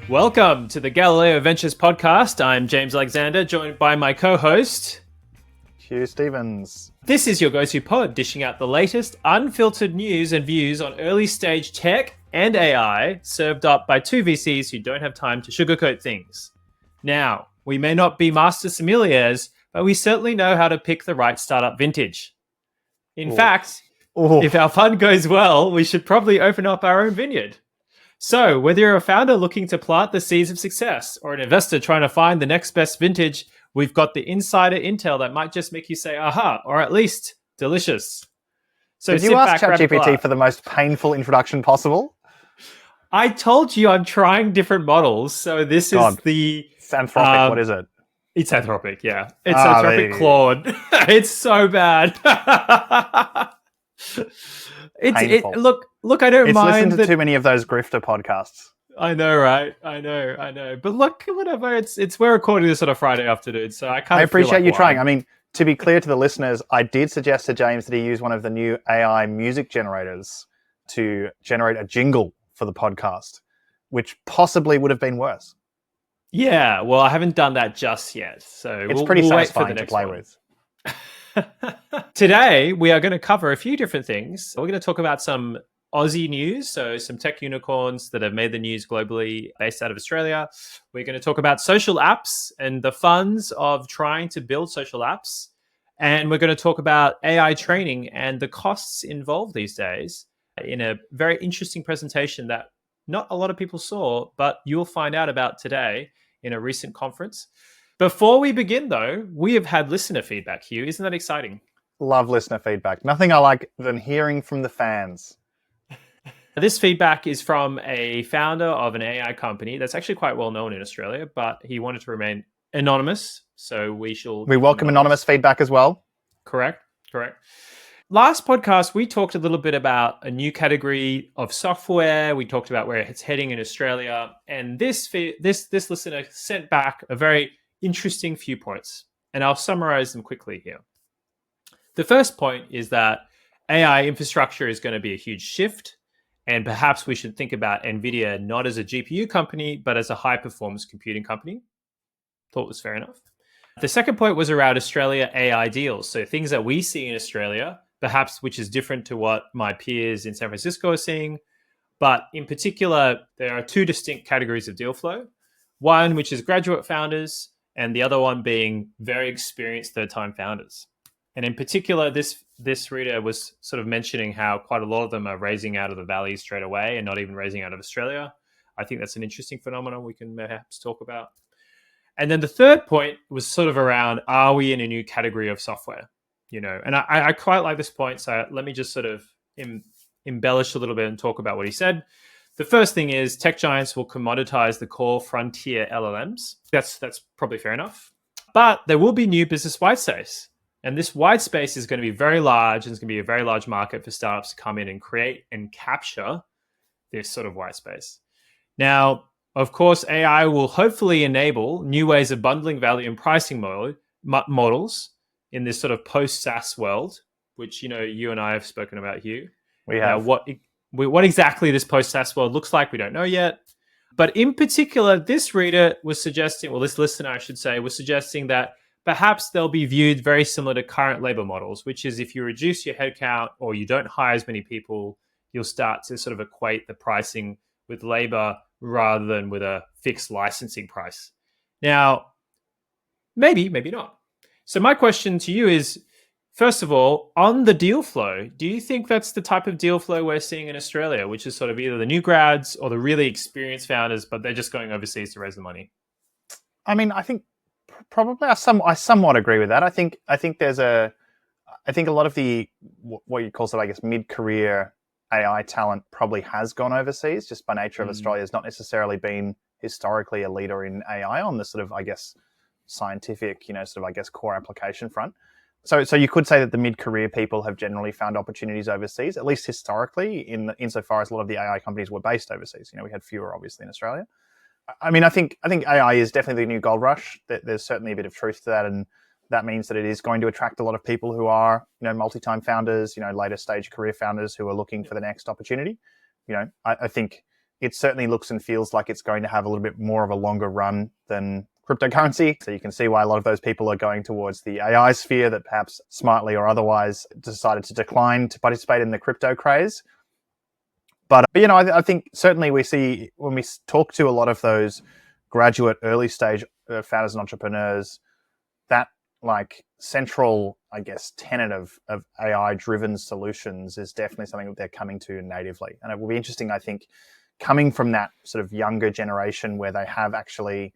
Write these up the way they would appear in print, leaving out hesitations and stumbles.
Welcome to the Galileo Ventures podcast. I'm James Alexander, joined by my co-host, Hugh Stephens. This is your go-to pod, dishing out the latest unfiltered news and views on early stage tech and AI, served up by two VCs who don't have time to sugarcoat things. Now, we may not be master sommeliers, but we certainly know how to pick the right startup vintage. In fact, if our fund goes well, we should probably open up our own vineyard. So, whether you're a founder looking to plant the seeds of success or an investor trying to find the next best vintage, we've got the insider intel that might just make you say, aha, or at least delicious. So did you ask ChatGPT for the most painful introduction possible? I told you I'm trying different models. So this is the... It's Anthropic. What is it? It's Anthropic, yeah. It's Anthropic Claude. It's so bad. Look, I don't mind. It's listened to too many of those grifter podcasts. I know, right? I know. But look, whatever. We're recording this on a Friday afternoon, so I appreciate you trying. I mean, to be clear to the listeners, I did suggest to James that he use one of the new AI music generators to generate a jingle for the podcast, which possibly would have been worse. Yeah, well, I haven't done that just yet, so it's pretty satisfying to play with. Today, we are going to cover a few different things. We're going to talk about some Aussie news, so some tech unicorns that have made the news globally based out of Australia. We're going to talk about social apps and the funds of trying to build social apps. And we're going to talk about AI training and the costs involved these days in a very interesting presentation that not a lot of people saw, but you'll find out about today in a recent conference. Before we begin, though, we have had listener feedback, Hugh. Isn't that exciting? Love listener feedback. Nothing I like than hearing from the fans. This feedback is from a founder of an AI company that's actually quite well known in Australia, but he wanted to remain anonymous. So we welcome anonymous feedback as well. Correct. Last podcast, we talked a little bit about a new category of software. We talked about where it's heading in Australia. And this listener sent back a very interesting few points. And I'll summarize them quickly here. The first point is that AI infrastructure is going to be a huge shift. And perhaps we should think about NVIDIA not as a GPU company, but as a high-performance computing company. Thought was fair enough. The second point was around Australia AI deals. So things that we see in Australia, perhaps which is different to what my peers in San Francisco are seeing. But in particular, there are two distinct categories of deal flow. One, which is graduate founders, and the other one being very experienced third-time founders. And in particular, this reader was sort of mentioning how quite a lot of them are raising out of the Valley straight away and not even raising out of Australia. I think that's an interesting phenomenon we can perhaps talk about. And then the third point was sort of around, are we in a new category of software? And I quite like this point. So let me just sort of embellish a little bit and talk about what he said. The first thing is tech giants will commoditize the core frontier LLMs. That's probably fair enough. But there will be new business white space. And this white space is going to be very large, and it's going to be a very large market for startups to come in and create and capture this sort of white space. Now, of course, AI will hopefully enable new ways of bundling value and pricing models in this sort of post-SaaS world, which you and I have spoken about, Hugh. We have. What exactly this post-SaaS world looks like, we don't know yet. But in particular, this reader was suggesting, well, this listener, I should say, was suggesting that perhaps they'll be viewed very similar to current labor models, which is if you reduce your headcount or you don't hire as many people, you'll start to sort of equate the pricing with labor rather than with a fixed licensing price. Now, maybe not. So my question to you is, first of all, on the deal flow, do you think that's the type of deal flow we're seeing in Australia, which is sort of either the new grads or the really experienced founders, but they're just going overseas to raise the money? I mean, I think probably I somewhat agree with that. I think a lot of the what you call I guess mid-career AI talent probably has gone overseas just by nature of Australia has not necessarily been historically a leader in AI on the sort of I guess scientific core application front. So you could say that the mid-career people have generally found opportunities overseas, at least historically, insofar as a lot of the AI companies were based overseas. We had fewer obviously in Australia. I mean, I think AI is definitely the new gold rush. There's certainly a bit of truth to that, and that means that it is going to attract a lot of people who are, multi-time founders, later stage career founders who are looking for the next opportunity. I think it certainly looks and feels like it's going to have a little bit more of a longer run than cryptocurrency. So you can see why a lot of those people are going towards the AI sphere that perhaps smartly or otherwise decided to decline to participate in the crypto craze. But I think certainly we see when we talk to a lot of those graduate early stage founders and entrepreneurs, that like central, I guess, tenet of AI driven solutions is definitely something that they're coming to natively. And it will be interesting, I think, coming from that sort of younger generation where they have actually,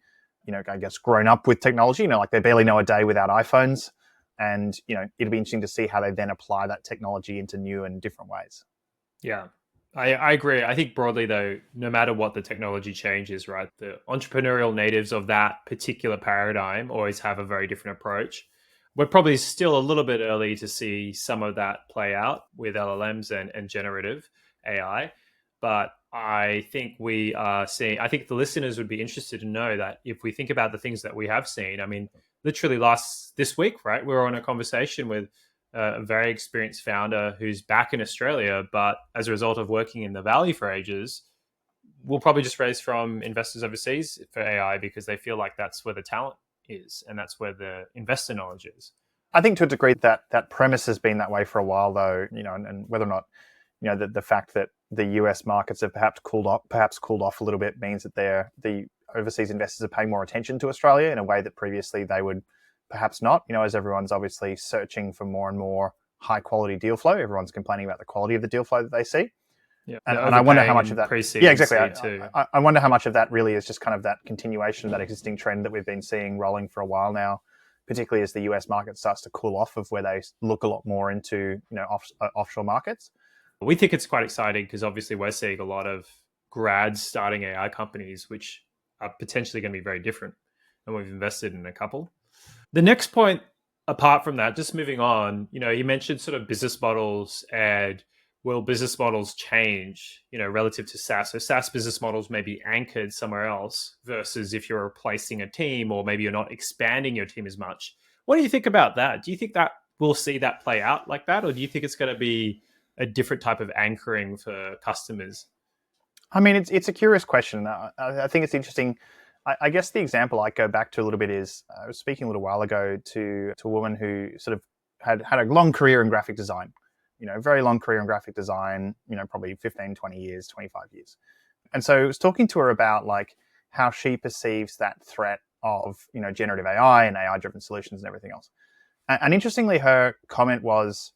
I guess, grown up with technology, like they barely know a day without iPhones. And, it'll be interesting to see how they then apply that technology into new and different ways. Yeah. I agree. I think broadly, though, no matter what the technology changes, right, the entrepreneurial natives of that particular paradigm always have a very different approach. We're probably still a little bit early to see some of that play out with LLMs and generative AI. But I think we are seeing, I think the listeners would be interested to know that if we think about the things that we have seen, I mean, literally this week, right, we were on a conversation with a very experienced founder who's back in Australia, but as a result of working in the Valley for ages, will probably just raise from investors overseas for AI because they feel like that's where the talent is and that's where the investor knowledge is. I think to a degree that premise has been that way for a while, though, and whether or not, the fact that the US markets have perhaps cooled off a little bit means that the overseas investors are paying more attention to Australia in a way that previously they would perhaps not, as everyone's obviously searching for more and more high quality deal flow. Everyone's complaining about the quality of the deal flow that they see. Yeah, and I wonder how much of that, exactly. I wonder how much of that really is just kind of that continuation of that existing trend that we've been seeing rolling for a while now, particularly as the US market starts to cool off of where they look a lot more into, offshore markets. We think it's quite exciting because obviously we're seeing a lot of grads starting AI companies, which are potentially going to be very different. And we've invested in a couple. The next point, apart from that, just moving on, you mentioned sort of business models and will business models change, relative to SaaS? So SaaS business models may be anchored somewhere else versus if you're replacing a team or maybe you're not expanding your team as much. What do you think about that? Do you think that we'll see that play out like that? Or do you think it's going to be a different type of anchoring for customers? I mean, it's a curious question. I think it's interesting. I guess the example I go back to a little bit is I was speaking a little while ago to a woman who sort of had a long career in graphic design, very long career in graphic design, probably 15, 20 years, 25 years. And so I was talking to her about like how she perceives that threat of, generative AI and AI driven solutions and everything else. And interestingly, her comment was,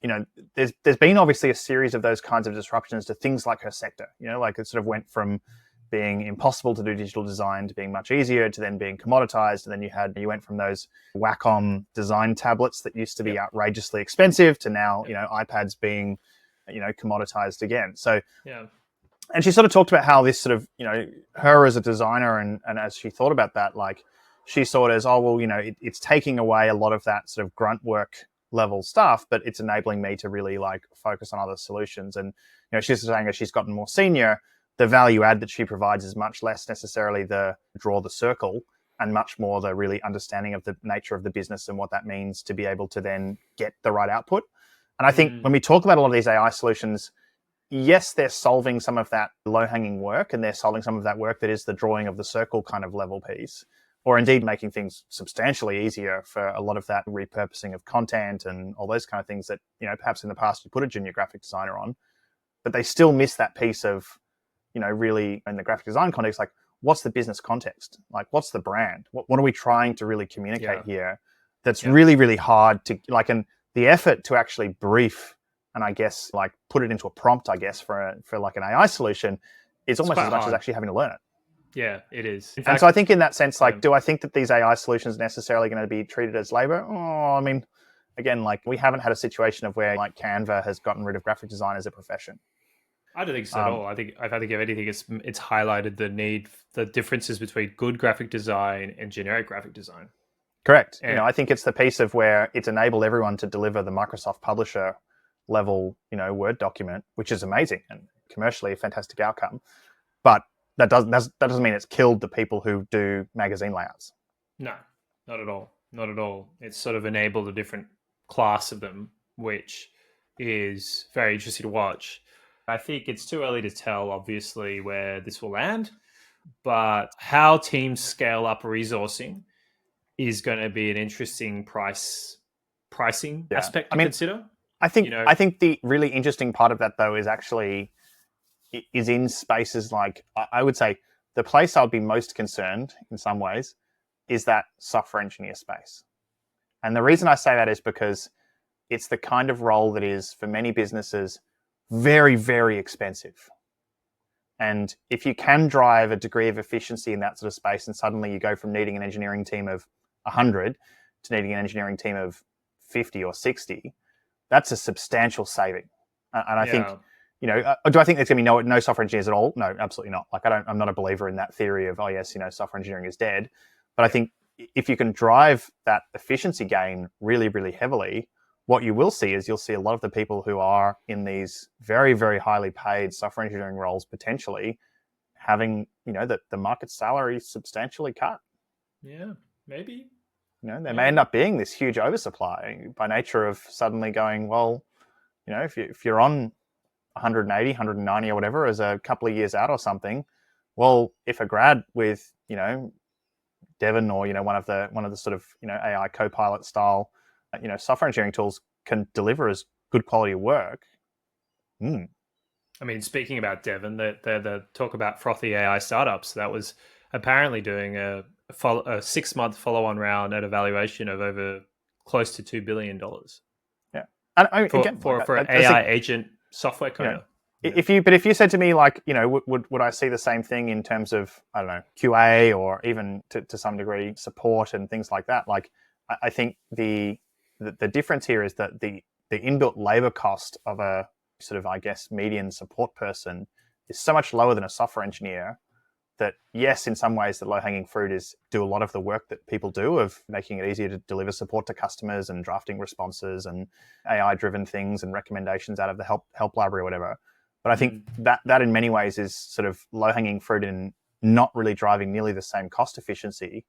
there's been obviously a series of those kinds of disruptions to things like her sector, like it sort of went from being impossible to do digital design to being much easier to then being commoditized. And then you went from those Wacom design tablets that used to be outrageously expensive to now, iPads being, commoditized again. So, yeah. And she sort of talked about how this sort of, her as a designer and as she thought about that, like she saw it as, oh, well, it's taking away a lot of that sort of grunt work level stuff, but it's enabling me to really like focus on other solutions. And, she's saying as she's gotten more senior, the value add that she provides is much less necessarily the draw the circle and much more the really understanding of the nature of the business and what that means to be able to then get the right output. And I think when we talk about a lot of these AI solutions, yes, they're solving some of that low-hanging work and they're solving some of that work that is the drawing of the circle kind of level piece, or indeed making things substantially easier for a lot of that repurposing of content and all those kind of things that, perhaps in the past you put a junior graphic designer on, but they still miss that piece of, really in the graphic design context, like what's the business context? Like what's the brand? What are we trying to really communicate here? That's really, really hard to like, and the effort to actually brief and I guess like put it into a prompt, I guess, for like an AI solution is almost as much as actually having to learn it. Yeah, it is. In fact, so I think in that sense, like, do I think that these AI solutions are necessarily going to be treated as labor? Oh, I mean, again, like we haven't had a situation of where like Canva has gotten rid of graphic design as a profession. I don't think so at all. I think if anything, it's highlighted the differences between good graphic design and generic graphic design. Correct. And I think it's the piece of where it's enabled everyone to deliver the Microsoft Publisher level, Word document, which is amazing and commercially a fantastic outcome. But that doesn't mean it's killed the people who do magazine layouts. No, not at all. Not at all. It's sort of enabled a different class of them, which is very interesting to watch. I think it's too early to tell, obviously, where this will land, but how teams scale up resourcing is going to be an interesting pricing aspect I to mean, consider. I think the really interesting part of that though is actually is in spaces like I would say the place I would be most concerned in some ways is that software engineer space. And the reason I say that is because it's the kind of role that is for many businesses very, very expensive. And if you can drive a degree of efficiency in that sort of space, and suddenly you go from needing an engineering team of 100 to needing an engineering team of 50 or 60, that's a substantial saving. And I think, do I think there's going to be no software engineers at all? No, absolutely not. Like I'm not a believer in that theory of, oh yes, software engineering is dead. But I think if you can drive that efficiency gain really, really heavily, what you will see is you'll see a lot of the people who are in these very, very highly paid software engineering roles potentially having, the market salary substantially cut. Yeah, maybe. There may end up being this huge oversupply by nature of suddenly going, well, if you're on 180, 190 or whatever as a couple of years out or something, well, if a grad with, Devon or, one of the sort of, AI Copilot style, software engineering tools can deliver as good quality work. I mean, speaking about Devon, the talk about frothy AI startups, that was apparently doing a 6-month follow-on round at a valuation of over close to $2 billion. Yeah. And for an AI agent software coder. If you said to me, like, would I see the same thing in terms of, I don't know, QA or even to some degree support and things like that? Like, I think the difference here is that the inbuilt labor cost of a sort of, I guess, median support person is so much lower than a software engineer that, yes, in some ways the low-hanging fruit is do a lot of the work that people do of making it easier to deliver support to customers and drafting responses and AI-driven things and recommendations out of the help library or whatever. But I think that in many ways is sort of low-hanging fruit in not really driving nearly the same cost efficiency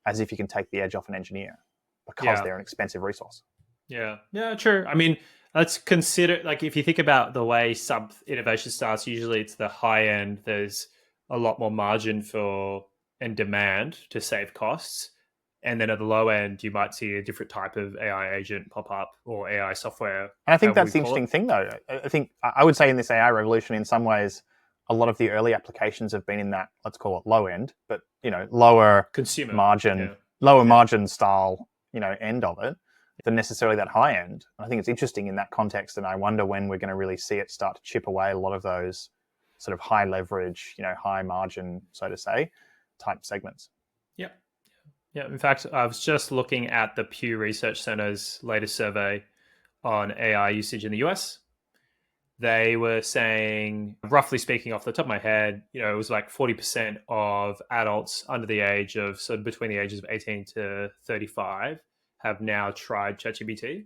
as if you can take the edge off an engineer because they're an expensive resource. Yeah, true. I mean, let's consider, like, if you think about the way some innovation starts, usually it's the high end. There's a lot more margin and demand to save costs. And then at the low end, you might see a different type of AI agent pop up or AI software. And I think that's the interesting thing, though. I think I would say in this AI revolution, in some ways, a lot of the early applications have been in that, let's call it low end, but, lower consumer margin, margin style, end of it than necessarily that high end. I think it's interesting in that context. And I wonder when we're going to really see it start to chip away a lot of those sort of high leverage, high margin, so to say, type segments. Yeah. In fact, I was just looking at the Pew Research Center's latest survey on AI usage in the US. They were saying, roughly speaking, off the top of my head, it was like 40% of adults under the age of, so between the ages of 18 to 35 have now tried ChatGPT.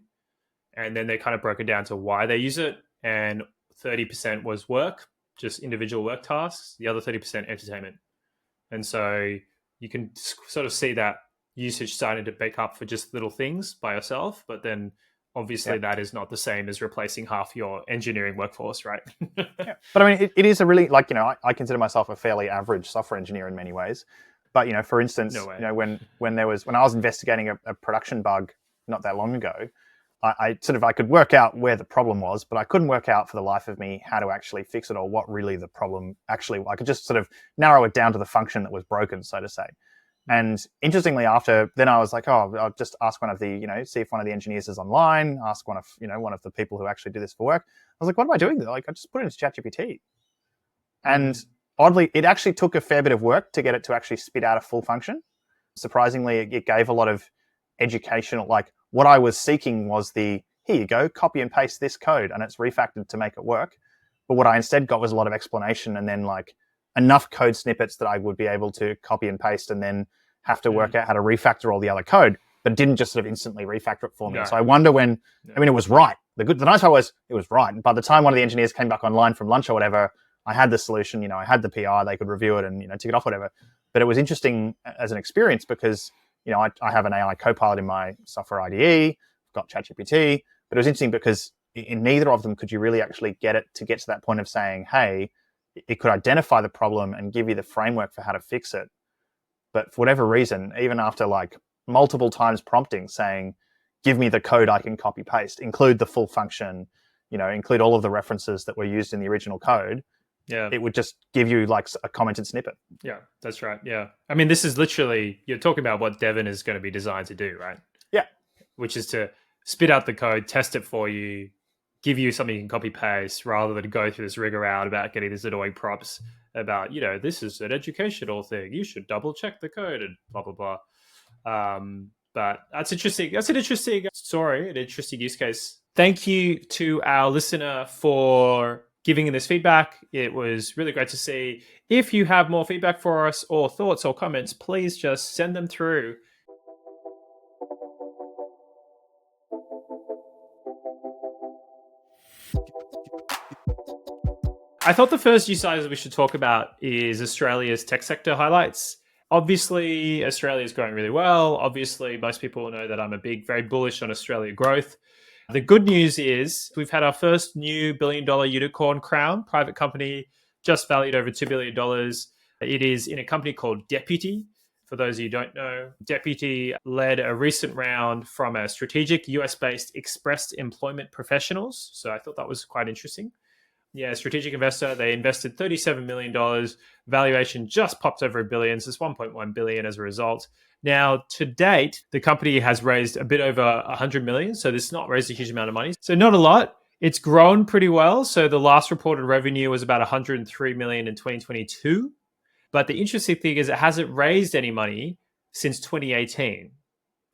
And then they kind of broke it down to why they use it. And 30% was work, just individual work tasks. The other 30% entertainment. And so you can sort of see that usage starting to pick up for just little things by yourself. But then obviously that is not the same as replacing half your engineering workforce, right? But I mean, it is a really, like, I consider myself a fairly average software engineer in many ways. But, for instance, when I was investigating a production bug not that long ago, I could work out where the problem was, but I couldn't work out for the life of me how to actually fix it or what really the problem actually, I could just sort of narrow it down to the function that was broken, so to say. And interestingly, after then I was like, I'll just ask one of the, see if one of the engineers is online, ask one of the people who actually do this for work. I was like, what am I doing? Like, I just put it into ChatGPT. And oddly, it actually took a fair bit of work to get it to actually spit out a full function. Surprisingly, it gave a lot of educational, like, what I was seeking was here you go, copy and paste this code, and it's refactored to make it work. But what I instead got was a lot of explanation and then, like, enough code snippets that I would be able to copy and paste and then have to work out how to refactor all the other code, but didn't just sort of instantly refactor it for me. No. So I wonder when, it was right. The nice part was it was right. And by the time one of the engineers came back online from lunch or whatever, I had the solution, I had the PR, they could review it and, tick it off, whatever. But it was interesting as an experience because, I have an AI Copilot in my software IDE, I've got ChatGPT, but it was interesting because in neither of them could you really actually get it to get to that point of saying, hey, it could identify the problem and give you the framework for how to fix it. But for whatever reason, even after like multiple times prompting saying, give me the code I can copy paste, include the full function, include all of the references that were used in the original code, it would just give you like a commented snippet. Yeah, that's right. Yeah. I mean, this is literally, you're talking about what Devon is going to be designed to do, right? Yeah. Which is to spit out the code, test it for you, give you something you can copy paste rather than go through this rigor out about getting these annoying prompts about, this is an educational thing. You should double check the code and blah, blah, blah. But that's interesting. That's an interesting story, an interesting use case. Thank you to our listener for giving in this feedback. It was really great to see. If you have more feedback for us or thoughts or comments, please just send them through. I thought the first use case we should talk about is Australia's tech sector highlights. Obviously, Australia is going really well. Obviously, most people know that I'm very bullish on Australia growth. The good news is we've had our first new billion-dollar unicorn crown, private company, just valued over $2 billion. It is in a company called Deputy. For those of you who don't know, Deputy led a recent round from a strategic US-based Express Employment Professionals. So I thought that was quite interesting. Yeah, strategic investor. They invested $37 million. Valuation just popped over $1 billion. So it's $1.1 billion as a result. Now, to date, the company has raised a bit over $100 million. So this has not raised a huge amount of money. So not a lot. It's grown pretty well. So the last reported revenue was about $103 million in 2022. But the interesting thing is it hasn't raised any money since 2018.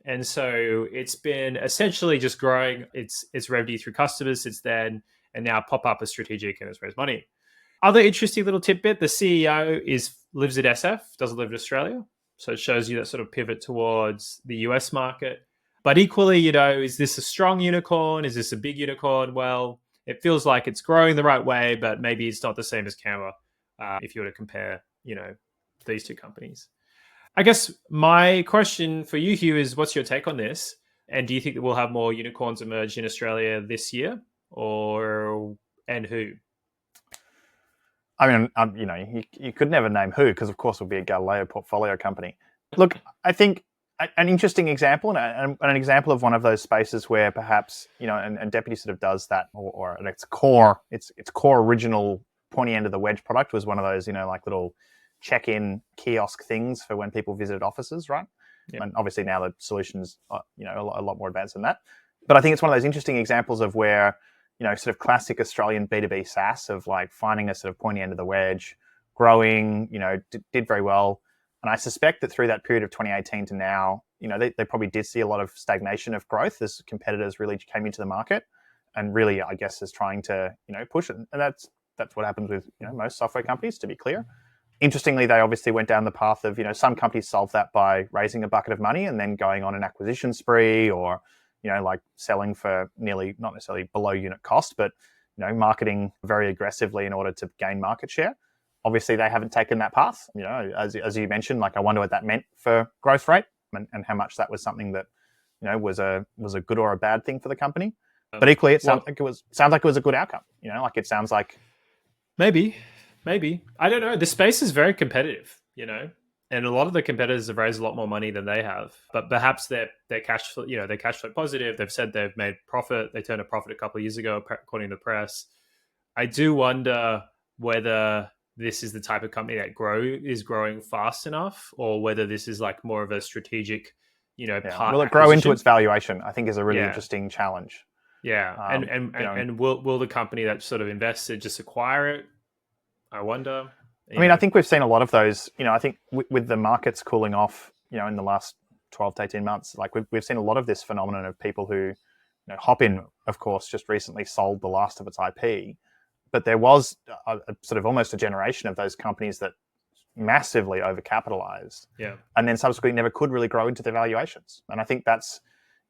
And so it's been essentially just growing its revenue through customers since then. And now pop up as strategic and has raised money. Other interesting little tidbit, the CEO lives at SF, doesn't live in Australia. So it shows you that sort of pivot towards the US market. But equally, is this a strong unicorn? Is this a big unicorn? Well, it feels like it's growing the right way, but maybe it's not the same as Canva if you were to compare, these two companies. I guess my question for you, Hugh, is what's your take on this? And do you think that we'll have more unicorns emerge in Australia this year? And who? I mean, you could never name who, because of course it would be a Galileo portfolio company. Look, I think an interesting example and an example of one of those spaces where perhaps, and Deputy sort of does that, or at its core original pointy end of the wedge product was one of those, like little check-in kiosk things for when people visited offices, right? Yep. And obviously now the solution's, a lot more advanced than that. But I think it's one of those interesting examples of where, sort of classic Australian B2B SaaS of like finding a sort of pointy end of the wedge, growing, did very well. And I suspect that through that period of 2018 to now, they probably did see a lot of stagnation of growth as competitors really came into the market and really, I guess, is trying to, push it. And that's what happens with, most software companies, to be clear. Interestingly, they obviously went down the path of, some companies solve that by raising a bucket of money and then going on an acquisition spree or, like selling for nearly, not necessarily below unit cost, but, marketing very aggressively in order to gain market share. Obviously, they haven't taken that path. As you mentioned, like I wonder what that meant for growth rate and how much that was something that, was a good or a bad thing for the company. But equally, it sounds like it was a good outcome. Like it sounds like maybe I don't know. The space is very competitive, and a lot of the competitors have raised a lot more money than they have. But perhaps they're cash flow, they're cash flow positive. They've said they've made profit. They turned a profit a couple of years ago, according to the press. I do wonder whether this is the type of company that is growing fast enough, or whether this is like more of a strategic, part. Will it grow into its valuation? I think is a really interesting challenge. Yeah, and will the company that sort of invested just acquire it? I wonder. I mean, I think we've seen a lot of those. I think with the markets cooling off, in the last 12 to 18 months, like we've seen a lot of this phenomenon of people who, Hopin, of course, just recently sold the last of its IP. But there was a sort of almost a generation of those companies that massively overcapitalized, and then subsequently never could really grow into their valuations. And I think that's,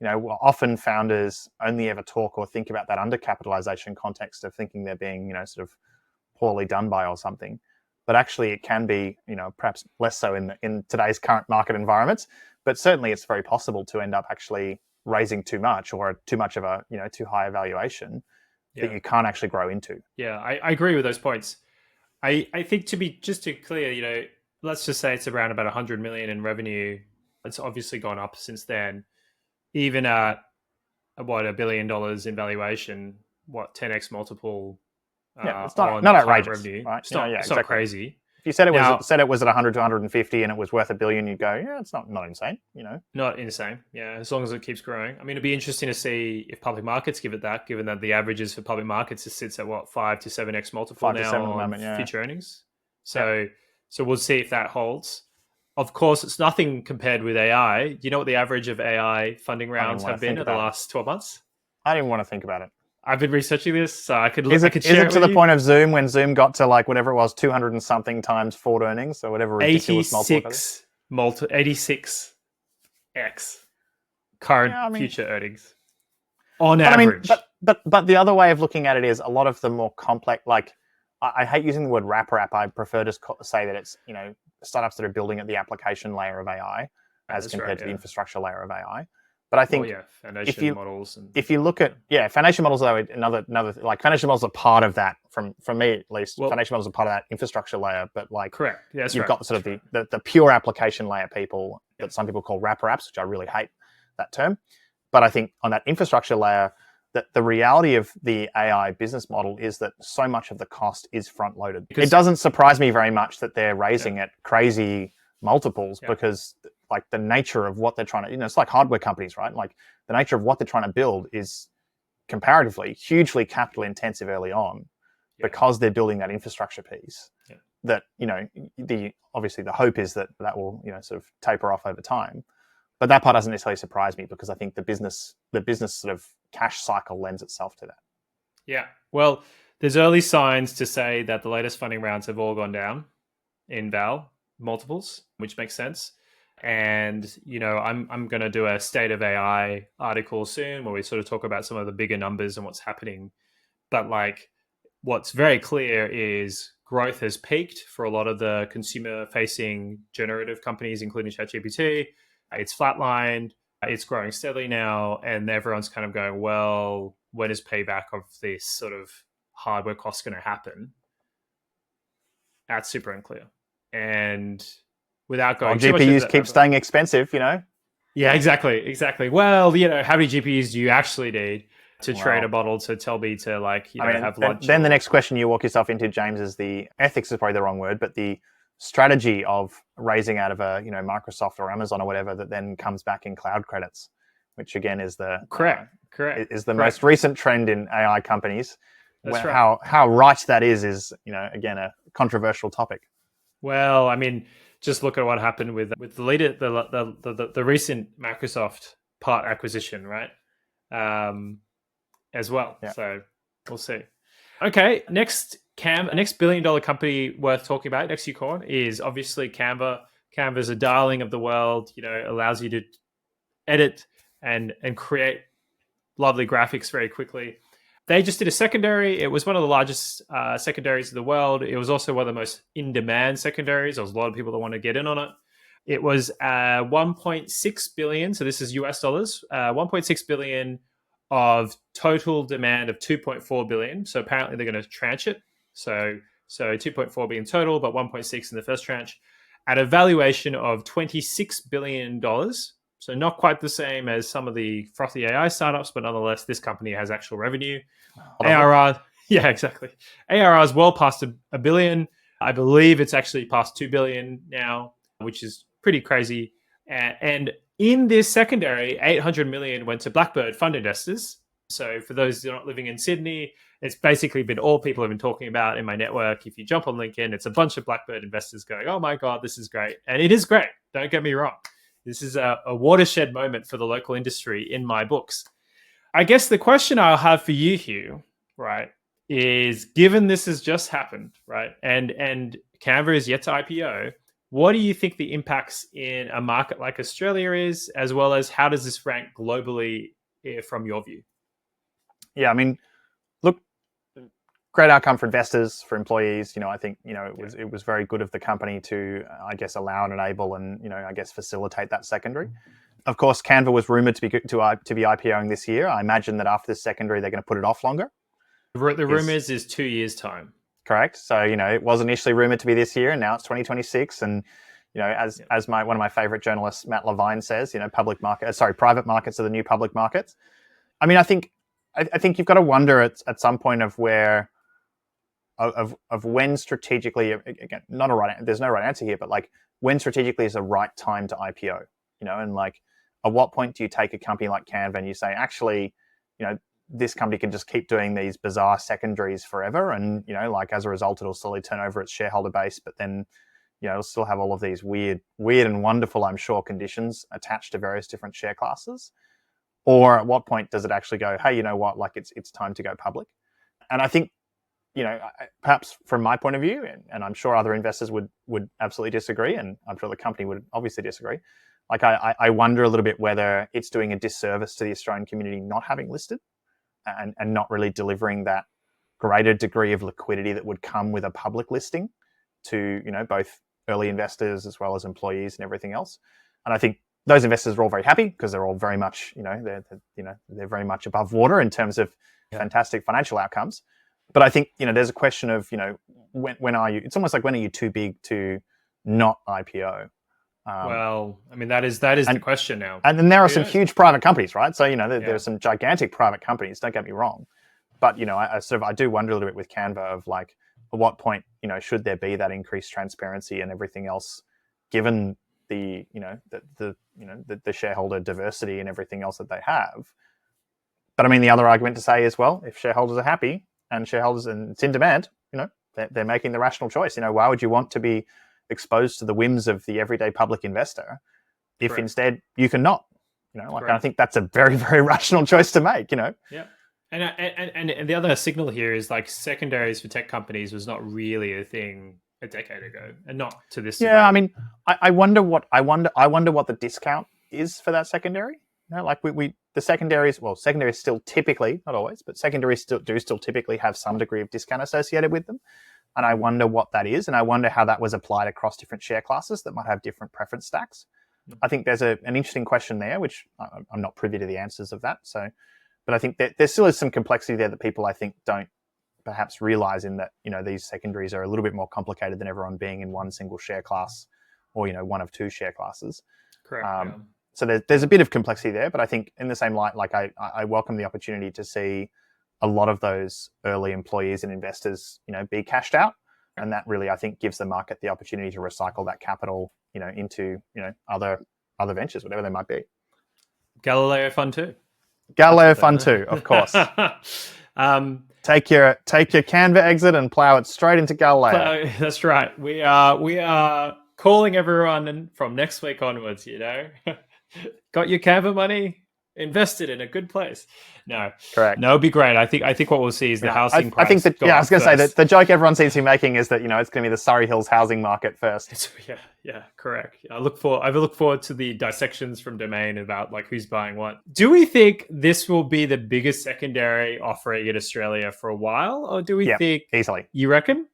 often founders only ever talk or think about that undercapitalization context of thinking they're being, sort of poorly done by or something. But actually, it can be, perhaps less so in today's current market environments. But certainly, it's very possible to end up actually raising too much or too much of a, too high a valuation. that you can't actually grow into. Yeah, I agree with those points. I think to be just to clear, let's just say it's around about 100 million in revenue. It's obviously gone up since then. Even at what $1 billion in valuation, 10x multiple It's not on outrageous, revenue. right? It's not crazy. If you said it was at 100 to 150 and it was worth $1 billion, you'd go, yeah, it's not insane, Not insane, yeah. As long as it keeps growing. I mean, it'd be interesting to see if public markets give it that, given that the averages for public markets sits at 5 to 7x multiple now on future earnings. So we'll see if that holds. Of course, it's nothing compared with AI. Do you know what the average of AI funding rounds have been in the last 12 months? I didn't want to think about it. I've been researching this, so I could. Is it to the point of Zoom when Zoom got to whatever it was, 200 and something times forward earnings, or whatever ridiculous multiple? 86x current future earnings on average. But the other way of looking at it is a lot of the more complex. I hate using the word wrap. I prefer to say that it's startups that are building at the application layer of AI as compared to the infrastructure layer of AI. But I think foundation models. If you look at foundation models, though, another foundation models are part of that. From me at least, foundation models are part of that infrastructure layer. But correct, you've got sort of the pure application layer people that some people call wrapper apps, which I really hate that term. But I think on that infrastructure layer, that the reality of the AI business model is that so much of the cost is front loaded. It doesn't surprise me very much that they're raising at crazy multiples because the nature of what they're trying to, it's like hardware companies, right? The nature of what they're trying to build is comparatively hugely capital intensive early on because they're building that infrastructure piece. That obviously the hope is that will sort of taper off over time, but that part doesn't necessarily surprise me because I think the business sort of cash cycle lends itself to that. Yeah, well, there's early signs to say that the latest funding rounds have all gone down in Val multiples, which makes sense. And I'm going to do a state of AI article soon where we sort of talk about some of the bigger numbers and what's happening. But what's very clear is growth has peaked for a lot of the consumer-facing generative companies, including ChatGPT. It's flatlined. It's growing steadily now, and everyone's kind of going, well, when is payback of this sort of hardware cost going to happen? That's super unclear. And without going GPUs keep staying expensive, Yeah, exactly. Well, how many GPUs do you actually need to train a model to tell me to have lunch? Then the next question you walk yourself into, James, is the ethics is probably the wrong word, but the strategy of raising out of a Microsoft or Amazon or whatever that then comes back in cloud credits, which again is the correct is the most recent trend in AI companies. That's right. How right that is again a controversial topic. Well, I mean, just look at what happened with the recent Microsoft part acquisition, right? As well. Yeah. So we'll see. Okay, next billion-dollar company worth talking about, next unicorn, is obviously Canva. Canva is a darling of the world. Allows you to edit and create lovely graphics very quickly. They just did a secondary. It was one of the largest secondaries in the world. It was also one of the most in-demand secondaries. There was a lot of people that want to get in on it. It was 1.6 billion. So this is US dollars. 1.6 billion of total demand of 2.4 billion. So apparently they're going to tranche it. So 2.4 billion total, but 1.6 in the first tranche at a valuation of $26 billion. So not quite the same as some of the frothy AI startups, but nonetheless, this company has actual revenue. ARR, yeah, exactly. ARR is well past a billion. I believe it's actually past 2 billion now, which is pretty crazy. And in this secondary, 800 million went to Blackbird fund investors. So for those who are not living in Sydney, it's basically been all people have been talking about in my network. If you jump on LinkedIn, it's a bunch of Blackbird investors going, oh my God, this is great. And it is great. Don't get me wrong. This is a watershed moment for the local industry in my books. I guess the question I'll have for you, Hugh, right, is given this has just happened, right, and Canva is yet to IPO, what do you think the impacts in a market like Australia is, as well as how does this rank globally from your view? Yeah, I mean, look, great outcome for investors, for employees. I think it was very good of the company to, I guess, allow and enable and I guess facilitate that secondary. Of course, Canva was rumored to be IPOing this year. I imagine that after this secondary, they're going to put it off longer. The rumors is 2 years time. Correct. So, it was initially rumored to be this year, and now it's 2026. And, as one of my favorite journalists, Matt Levine, says, private markets are the new public markets. I mean, I think you've got to wonder at some point of where, of when strategically, again, there's no right answer here, but like when strategically is the right time to IPO, and like at what point do you take a company like Canva and you say, actually, this company can just keep doing these bizarre secondaries forever, and like as a result, it'll slowly turn over its shareholder base, but then it'll still have all of these weird and wonderful, I'm sure, conditions attached to various different share classes. Or at what point does it actually go, hey, you know what, like it's time to go public? And I think, perhaps from my point of view, and I'm sure other investors would absolutely disagree, and I'm sure the company would obviously disagree. Like I wonder a little bit whether it's doing a disservice to the Australian community not having listed and not really delivering that greater degree of liquidity that would come with a public listing to, both early investors as well as employees and everything else. And I think those investors are all very happy because they're all very much, they're very much above water in terms of fantastic financial outcomes. But I think, there's a question of, when are you, it's almost like when are you too big to not IPO? Well, I mean, that is the question now. And then there are some huge private companies, right? So, there are some gigantic private companies, don't get me wrong. But, I do wonder a little bit with Canva of like, at what point, should there be that increased transparency and everything else, given the, the shareholder diversity and everything else that they have. But I mean, the other argument to say is, well, if shareholders are happy and it's in demand, they're making the rational choice. Why would you want to be exposed to the whims of the everyday public investor if Correct. Instead you can not? I think that's a very, very rational choice to make. Yeah. And the other signal here is like secondaries for tech companies was not really a thing a decade ago, and not to this. Yeah, degree. I mean, I wonder what the discount is for that secondary. Like the secondaries. Well, secondaries still typically, not always, but secondaries still typically have some degree of discount associated with them. And I wonder what that is, and I wonder how that was applied across different share classes that might have different preference stacks. I think there's an interesting question there, which I'm not privy to the answers of that. So, but I think that there still is some complexity there that people I think don't perhaps realize in that, these secondaries are a little bit more complicated than everyone being in one single share class or, one of two share classes. Correct. So there's a bit of complexity there, but I think in the same light, like I welcome the opportunity to see a lot of those early employees and investors, be cashed out. And that really, I think, gives the market the opportunity to recycle that capital, into, other ventures, whatever they might be. Galileo Fund 2. Galileo Fund 2, of course. Take your Canva exit and plow it straight into Galileo. That's right. We are calling everyone from next week onwards. Got your Canva money? Invested in a good place. No, correct. No, it'd be great. I think what we'll see is the housing price. I think that I was going to say that the joke everyone seems to be making is that it's going to be the Surrey Hills housing market first. Yeah, correct. I look forward to the dissections from Domain about like who's buying what. Do we think this will be the biggest secondary offering in Australia for a while, or do we think easily? You reckon?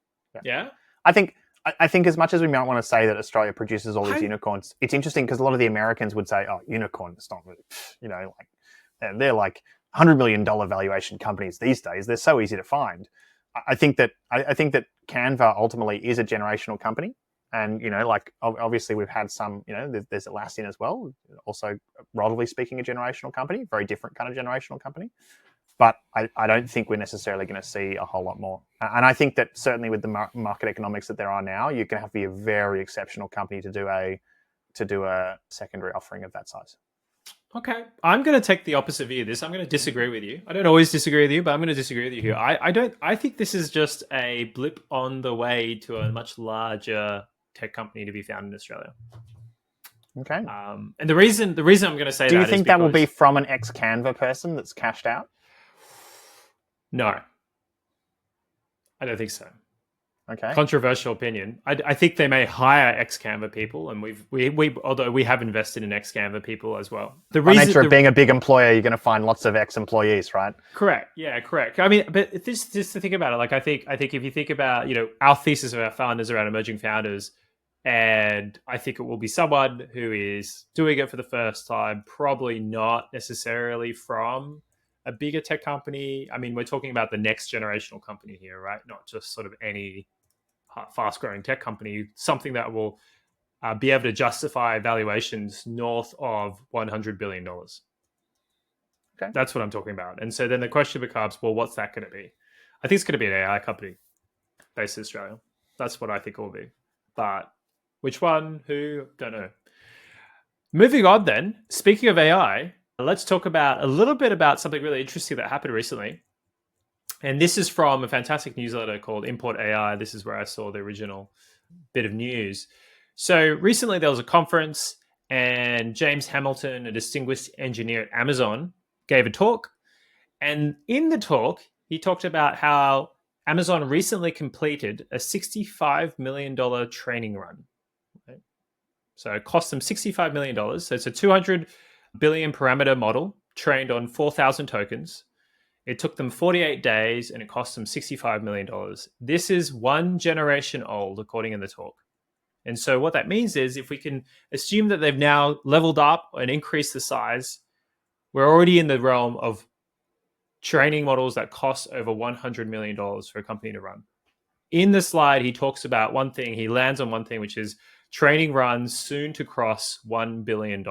Yeah. I think as much as we might want to say that Australia produces all these unicorns, it's interesting because a lot of the Americans would say, "Oh, unicorn, it's not really, like they're like $100 million valuation companies these days. They're so easy to find." I think that Canva ultimately is a generational company, and like obviously we've had some, there's Atlassian as well, also relatively speaking a generational company, very different kind of generational company. But I don't think we're necessarily going to see a whole lot more. And I think that certainly with the market economics that there are now, you're going to have to be a very exceptional company to do a secondary offering of that size. Okay. I'm going to take the opposite view of this. I'm going to disagree with you. I don't always disagree with you, but I'm going to disagree with you here. I think this is just a blip on the way to a much larger tech company to be found in Australia. Okay. And the reason I'm going to say that is do you think that will be from an ex-Canva person that's cashed out? No, I don't think so. Okay. Controversial opinion. I think they may hire ex-Canva people, and although we have invested in ex-Canva people as well. The nature of being a big employer, you're going to find lots of ex-employees, right? Correct. Yeah, correct. I mean, but just to think about it, like I think if you think about our thesis of our founders around emerging founders, and I think it will be someone who is doing it for the first time, probably not necessarily from a bigger tech company, I mean, we're talking about the next generational company here, right? Not just sort of any fast growing tech company, something that will be able to justify valuations north of $100 billion. Okay. That's what I'm talking about. And so then the question becomes, well, what's that going to be? I think it's going to be an AI company based in Australia. That's what I think it will be. But which one? Who? Don't know. Moving on then, speaking of AI, let's talk about a little bit about something really interesting that happened recently. And this is from a fantastic newsletter called Import AI. This is where I saw the original bit of news. So recently there was a conference and James Hamilton, a distinguished engineer at Amazon, gave a talk. And in the talk, he talked about how Amazon recently completed a $65 million training run. Right? So it cost them $65 million. So it's a 200 billion parameter model trained on 4,000 tokens. It took them 48 days and it cost them $65 million. This is one generation old, according in the talk. And so what that means is if we can assume that they've now leveled up and increased the size, we're already in the realm of training models that cost over $100 million for a company to run. In the slide, he talks about one thing, he lands on one thing, which is training runs soon to cross $1 billion.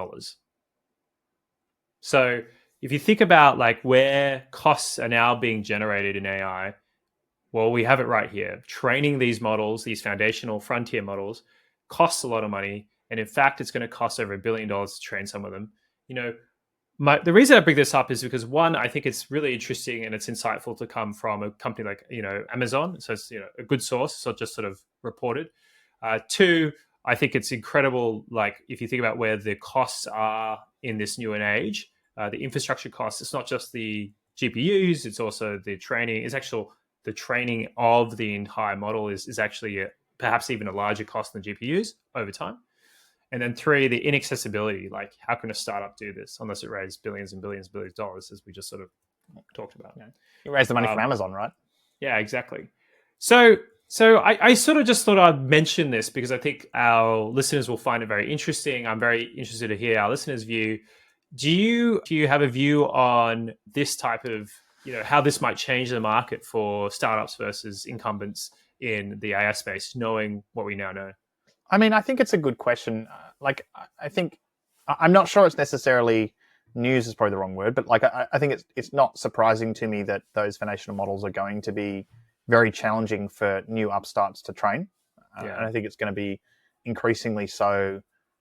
So if you think about like where costs are now being generated in AI, well, we have it right here. Training these models, these foundational frontier models, costs a lot of money. And in fact, it's going to cost over $1 billion to train some of them. You know, the reason I bring this up is because one, I think it's really interesting and it's insightful to come from a company like, Amazon. So it's, a good source. So just sort of reported. Two, I think it's incredible. Like if you think about where the costs are in this new age, the infrastructure costs, it's not just the GPUs, it's also the training. It's actual the training of the entire model is actually perhaps even a larger cost than GPUs over time. And then three, the inaccessibility. Like, how can a startup do this unless it raised billions and billions and billions of dollars, as we just sort of talked about? Yeah. You raised the money from Amazon, right? Yeah, exactly. So I sort of just thought I'd mention this because I think our listeners will find it very interesting. I'm very interested to hear our listeners' view. Do you have a view on this type of, how this might change the market for startups versus incumbents in the AI space, knowing what we now know? I mean, I think it's a good question. I think I'm not sure it's necessarily news is probably the wrong word, but I think it's not surprising to me that those foundational models are going to be very challenging for new upstarts to train. And I think it's going to be increasingly so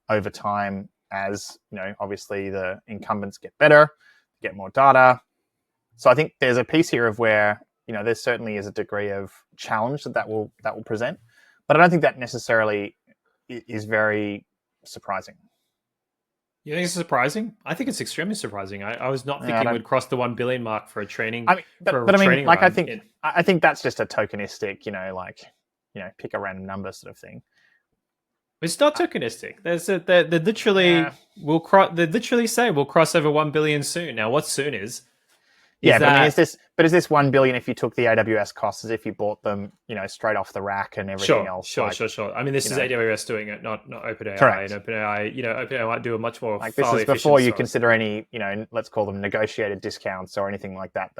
over time as, obviously the incumbents get better, get more data. So I think there's a piece here of where, there certainly is a degree of challenge that will present, but I don't think that necessarily is very surprising. You think it's surprising? I think it's extremely surprising. I was not thinking we'd cross the 1 billion mark for a training. I think that's just a tokenistic, pick a random number sort of thing. It's not tokenistic. They literally will cross. They literally say we'll cross over 1 billion soon. Now, what soon is? Is this 1 billion if you took the AWS costs as if you bought them, straight off the rack and everything else? Sure. I mean, this is AWS doing it, not OpenAI. Correct. And OpenAI, OpenAI might do a much more this is before you consider any, let's call them negotiated discounts or anything like that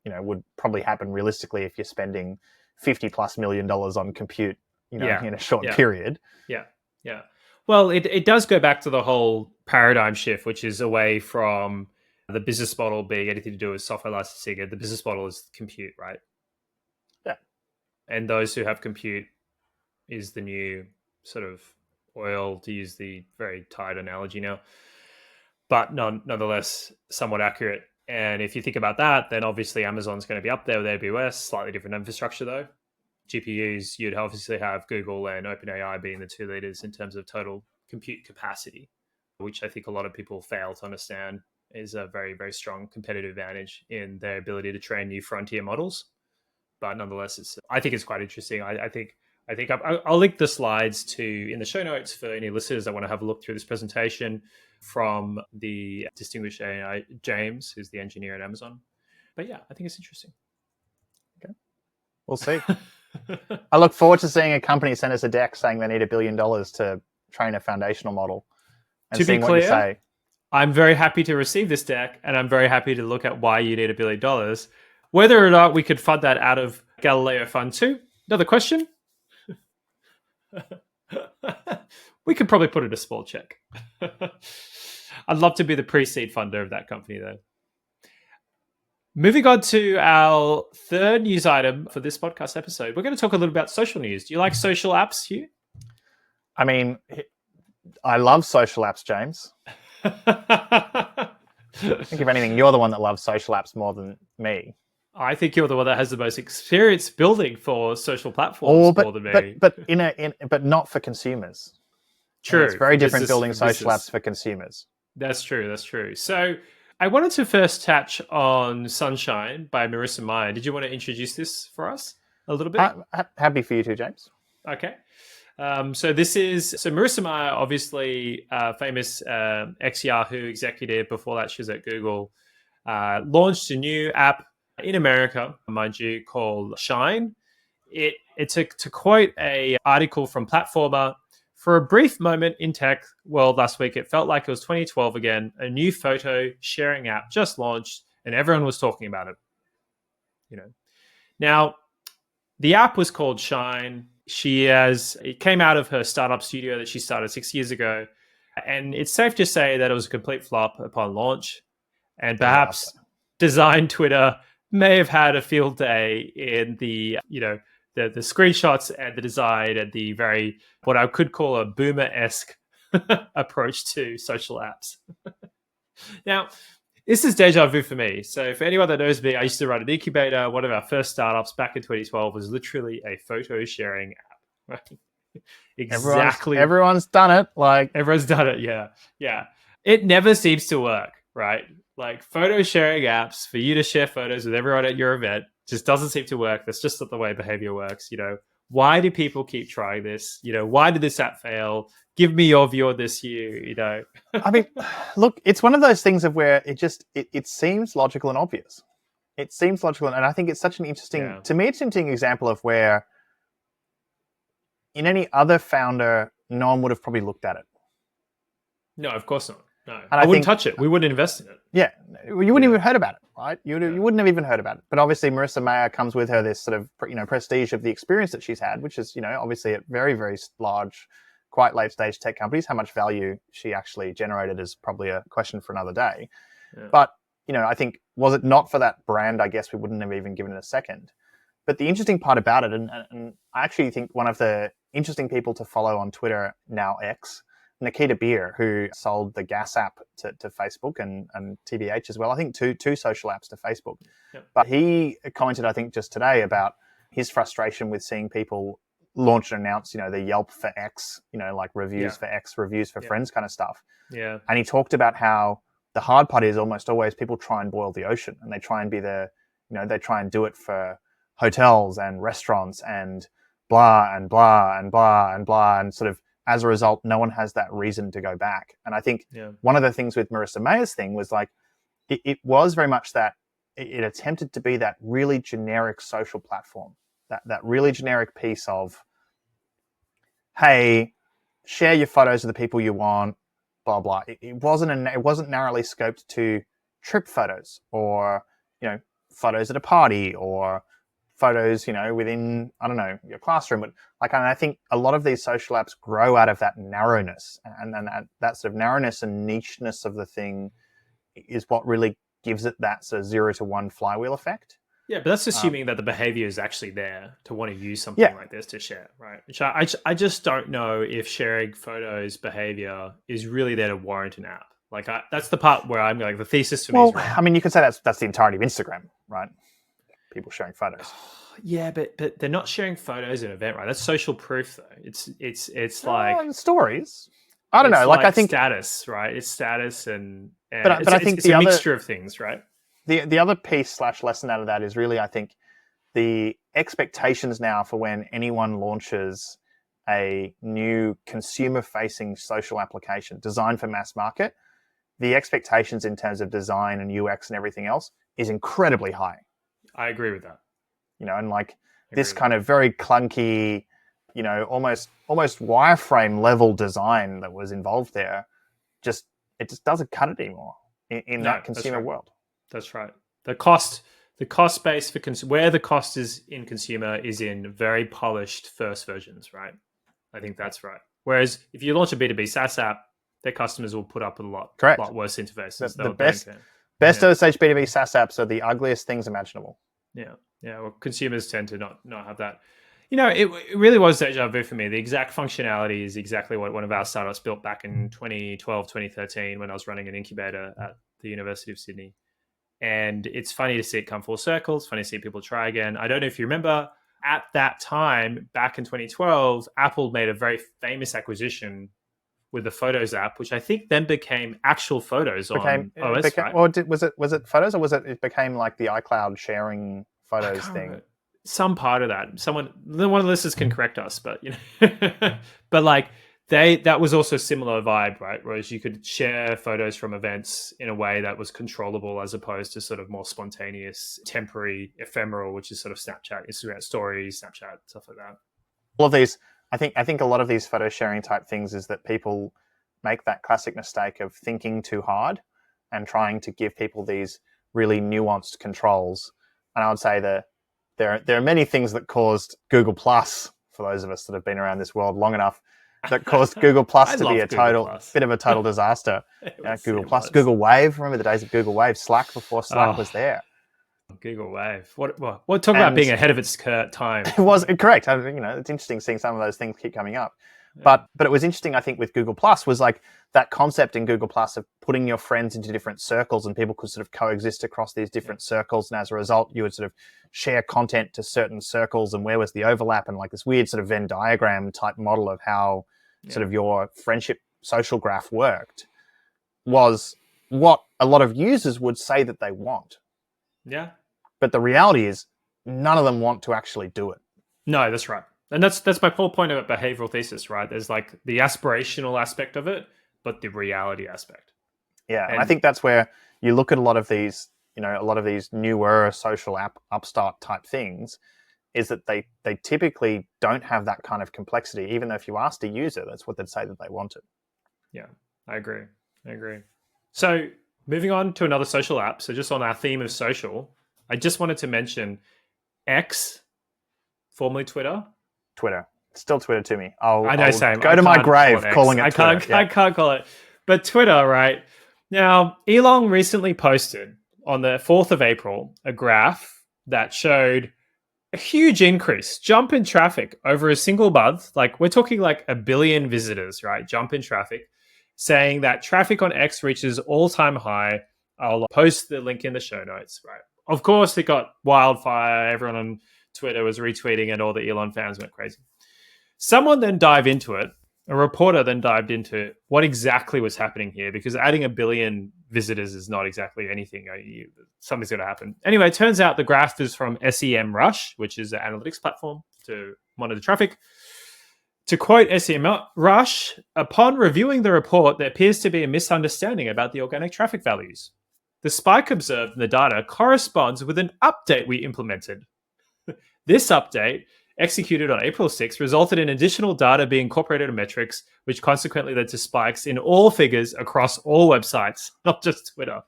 would probably happen realistically if you're spending $50+ million on compute, in a short period. Yeah. Well, it does go back to the whole paradigm shift, which is away from the business model being anything to do with software licensing. The business model is compute, right? Yeah. And those who have compute is the new sort of oil, to use the very tired analogy now, but nonetheless somewhat accurate. And if you think about that, then obviously Amazon's going to be up there with AWS, slightly different infrastructure though. GPUs, you'd obviously have Google and OpenAI being the two leaders in terms of total compute capacity, which I think a lot of people fail to understand is a very, very strong competitive advantage in their ability to train new frontier models. But nonetheless, I think it's quite interesting. I think I'll link the slides in the show notes for any listeners that want to have a look through this presentation from the distinguished AI James, who's the engineer at Amazon. But yeah, I think it's interesting. Okay, we'll see. I look forward to seeing a company send us a deck saying they need $1 billion to train a foundational model, and seeing what you say. I'm very happy to receive this deck, and I'm very happy to look at why you need $1 billion. Whether or not we could fund that out of Galileo Fund 2, another question. We could probably put in a small check. I'd love to be the pre-seed funder of that company, though. Moving on to our third news item for this podcast episode, we're going to talk a little about social news. Do you like social apps, Hugh? I mean, I love social apps, James. I think if anything, you're the one that loves social apps more than me. I think you're the one that has the most experience building for social platforms more than me. But not for consumers. True. It's very different building social apps for consumers. That's true. So I wanted to first touch on Sunshine by Marissa Meyer. Did you want to introduce this for us a little bit? Happy for you too, James. Okay. So Marissa Meyer, obviously famous ex-Yahoo executive. Before that, she was at Google. Launched a new app in America, mind you, called Shine. To quote a article from Platformer, for a brief moment in tech world last week, it felt like it was 2012 again. A new photo sharing app just launched, and everyone was talking about it. Now, the app was called Shine. It came out of her startup studio that she started 6 years ago, and it's safe to say that it was a complete flop upon launch, and perhaps Design Twitter may have had a field day in the screenshots and the design and the very, what I could call a boomer-esque approach to social apps. Now, this is deja vu for me. So for anyone that knows me, I used to run an incubator. One of our first startups back in 2012 was literally a photo sharing app. Right? Exactly. Everyone's done it. Everyone's done it. Yeah. It never seems to work, right? Like photo sharing apps for you to share photos with everyone at your event just doesn't seem to work. That's just not the way behavior works. Why do people keep trying this? Why did this app fail? Give me your view on this, Hugh. I mean, look, it's one of those things of where it seems logical and obvious. It seems logical, and I think it's such an interesting, to me, it's an interesting example of where in any other founder, no one would have probably looked at it. No, of course not. No, I wouldn't touch it. We wouldn't invest in it. Yeah, you wouldn't even heard about it, right? You wouldn't have even heard about it. But obviously, Marissa Mayer comes with her this sort of prestige of the experience that she's had, which is obviously at very, very large, quite late stage tech companies. How much value she actually generated is probably a question for another day. Yeah. But I think, was it not for that brand, I guess we wouldn't have even given it a second. But the interesting part about it, and I actually think one of the interesting people to follow on Twitter, now X, Nikita Beer, who sold the Gas app to Facebook and TBH as well. I think two social apps to Facebook. Yep. But he commented, I think, just today about his frustration with seeing people launch and announce, the Yelp for X, like reviews for X, reviews for friends kind of stuff. Yeah. And he talked about how the hard part is almost always people try and boil the ocean, and they try and be they try and do it for hotels and restaurants and blah and blah and blah and blah, and sort of, as a result, no one has that reason to go back. And I think one of the things with Marissa Mayer's thing was it was very much that it attempted to be that really generic social platform, that really generic piece of, hey, share your photos of the people you want, blah blah. It wasn't narrowly scoped to trip photos or photos at a party or photos, within, I don't know, your classroom. But and I think a lot of these social apps grow out of that narrowness, and that sort of narrowness and nicheness of the thing is what really gives it that sort of 0 to 1 flywheel effect. Yeah, but that's assuming that the behavior is actually there to want to use something like this to share, right? Which I just don't know if sharing photos behavior is really there to warrant an app. That's the part where I'm the thesis for me is wrong. I mean, you could say that's the entirety of Instagram, right? People sharing photos. Yeah, but they're not sharing photos in an event, right? That's social proof, though. It's like stories. I don't know. I think status, right? It's status, and but I think it's a mixture of things, right? The other piece / lesson out of that is really, I think, the expectations now for when anyone launches a new consumer-facing social application designed for mass market, the expectations in terms of design and UX and everything else is incredibly high. I agree with that. And this kind of very clunky, almost wireframe level design that was involved there just it just doesn't cut it anymore in that consumer world. That's right. The cost base for where the cost is in consumer is in very polished first versions, right? I think that's right. Whereas if you launch a B2B SaaS app, their customers will put up with a lot worse interfaces. The best early stage B2B SaaS apps are the ugliest things imaginable. Yeah. Well, consumers tend to not have that. It really was deja vu for me. The exact functionality is exactly what one of our startups built back in 2012, 2013 when I was running an incubator at the University of Sydney. And it's funny to see it come full circle. It's funny to see people try again. I don't know if you remember, at that time, back in 2012, Apple made a very famous acquisition with the Photos app, which I think then became actual Photos on OS, right? Or was it Photos, or was it became like the iCloud sharing Photos thing? Remember. Some part of that. One of the listeners can correct us, but but like that was also a similar vibe, right? Whereas you could share photos from events in a way that was controllable, as opposed to sort of more spontaneous, temporary, ephemeral, which is sort of Snapchat, Instagram stories, Snapchat, stuff like that. All of these, I think a lot of these photo sharing type things is that people make that classic mistake of thinking too hard and trying to give people these really nuanced controls. And I would say that there are many things that caused Google Plus, for those of us that have been around this world long enough, that caused Google Plus to be a bit of a total disaster. Google Plus, Google Wave. Remember the days of Google Wave? Slack before Slack was there. Google Wave. What talk about being ahead of its time? It was correct. It's interesting seeing some of those things keep coming up. Yeah. But it was interesting, I think, with Google Plus was like that concept in Google Plus of putting your friends into different circles, and people could sort of coexist across these different circles. And as a result, you would sort of share content to certain circles, and where was the overlap, and like this weird sort of Venn diagram type model of how sort of your friendship social graph worked was what a lot of users would say that they want. Yeah. But the reality is none of them want to actually do it. No, that's right. And that's my whole point of a behavioral thesis, right? There's like the aspirational aspect of it, but the reality aspect. Yeah, and I think that's where you look at a lot of these newer social app upstart type things, is that they typically don't have that kind of complexity. Even though if you asked a user, that's what they'd say that they wanted. Yeah, I agree. So moving on to another social app. So just on our theme of social, I just wanted to mention X, formerly Twitter. Still Twitter to me. I know, same. Go to my grave calling it Twitter. I can't call it. But Twitter, right? Now, Elon recently posted on the 4th of April a graph that showed a huge jump in traffic over a single month. Like we're talking like 1 billion visitors, right? Jump in traffic, saying that traffic on X reaches all-time high. I'll post the link in the show notes, right? Of course, it got wildfire. Everyone on Twitter was retweeting and all the Elon fans went crazy. Someone then dived into it. A reporter then dived into what exactly was happening here, because adding 1 billion visitors is not exactly anything. Something's going to happen. Anyway, it turns out the graph is from SEMrush, which is an analytics platform to monitor traffic. To quote SEMrush, upon reviewing the report, there appears to be a misunderstanding about the organic traffic values. The spike observed in the data corresponds with an update we implemented. This update, executed on April 6th, resulted in additional data being incorporated in metrics, which consequently led to spikes in all figures across all websites, not just Twitter.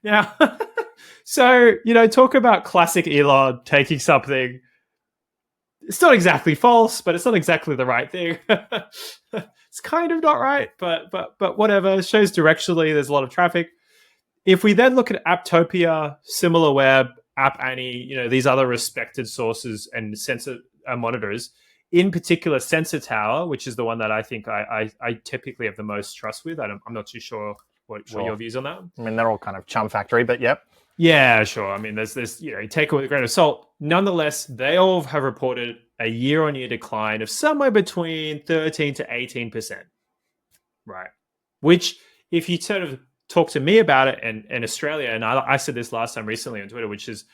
Now, so, talk about classic Elon taking something. It's not exactly false, but it's not exactly the right thing. It's kind of not right, but whatever. It shows directionally there's a lot of traffic. If we then look at Apptopia, SimilarWeb, App Annie, these other respected sources and sensor monitors, in particular Sensor Tower, which is the one that I think I typically have the most trust with. I'm not too sure what your views on that. I mean, they're all kind of chum factory, but yep. Yeah, sure. I mean, there's you take it with a grain of salt. Nonetheless, they all have reported a year-on-year decline of somewhere between 13 to 18%. Right. Which, if you sort of talk to me about it and Australia, and I said this last time recently on Twitter, which is,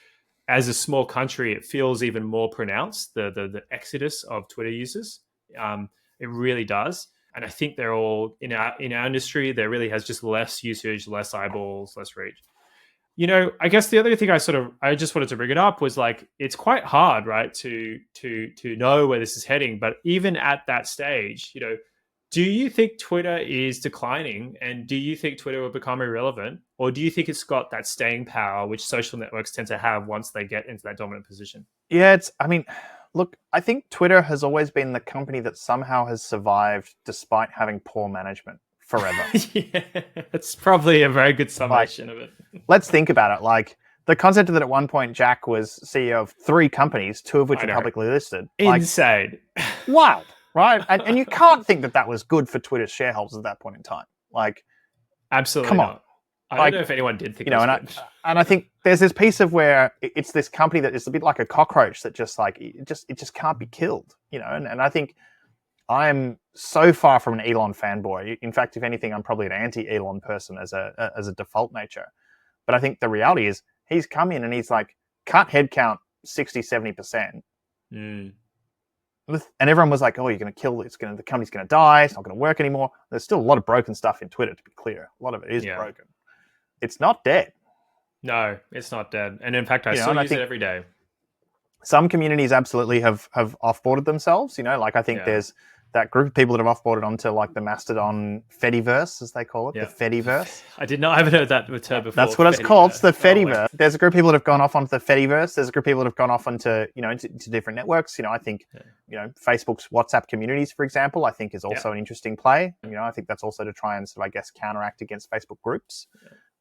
as a small country, it feels even more pronounced, the exodus of Twitter users. It really does. And I think they're all, in our industry, there really has just less usage, less eyeballs, less reach. I guess the other thing I just wanted to bring it up was like, it's quite hard, right, to know where this is heading. But even at that stage, Do you think Twitter is declining, and do you think Twitter will become irrelevant, or do you think it's got that staying power which social networks tend to have once they get into that dominant position? Yeah, look, I think Twitter has always been the company that somehow has survived despite having poor management forever. Yeah, it's probably a very good summation of it. Let's think about it. Like, the concept that at one point Jack was CEO of 3 companies, 2 of which are publicly listed. Insane. Wild, right? And you can't think that was good for Twitter's shareholders at that point in time. Like, absolutely come on. not. I don't know if anyone did think, and I think there's this piece of where it's this company that is a bit like a cockroach that just like it just can't be killed, and I think I'm so far from an Elon fanboy. In fact, if anything, I'm probably an anti-Elon person as a default nature. But I think the reality is he's come in and he's like cut headcount 60-70%. And everyone was like, oh, you're going to kill it. The company's going to die. It's not going to work anymore. There's still a lot of broken stuff in Twitter, to be clear. A lot of it is broken. It's not dead. No, it's not dead. And in fact, I still use it every day. Some communities absolutely have offboarded themselves. Like I think there's that group of people that have offboarded onto like the Mastodon Fediverse, as they call it, the Fediverse. I haven't heard that term before. That's what it's called. It's the Fediverse. There's a group of people that have gone off onto the Fediverse. There's a group of people that have gone off onto, into different networks. I think, Facebook's WhatsApp communities, for example, I think is also an interesting play. I think that's also to try and sort of, I guess, counteract against Facebook groups.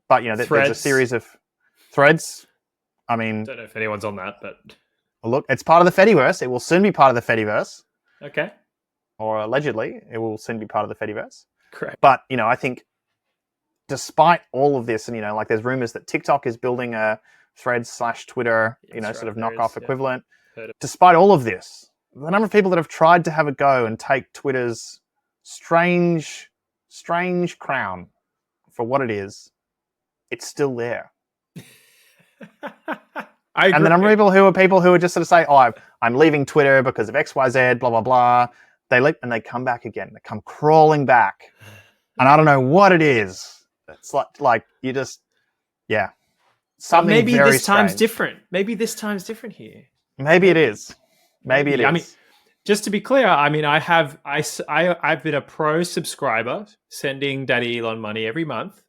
But, there's a series of threads. I mean, don't know if anyone's on that, but look, it's part of the Fediverse. It will soon be part of the Fediverse. Okay. Or allegedly, it will soon be part of the Fediverse. Correct. But, I think despite all of this, and, like there's rumors that TikTok is building a Threads/Twitter, sort of knockoff equivalent. Despite all of this, the number of people that have tried to have a go and take Twitter's strange crown for what it is, it's still there. And the number of people who are just sort of say, oh, I'm leaving Twitter because of XYZ, blah, blah, blah. They leave and they come back again. They come crawling back. And I don't know what it is. It's like you just, something maybe very this time's strange. Different. Maybe this time's different here. Maybe it is. Maybe it is. I mean, just to be clear, I mean, I've been a pro subscriber sending Daddy Elon money every month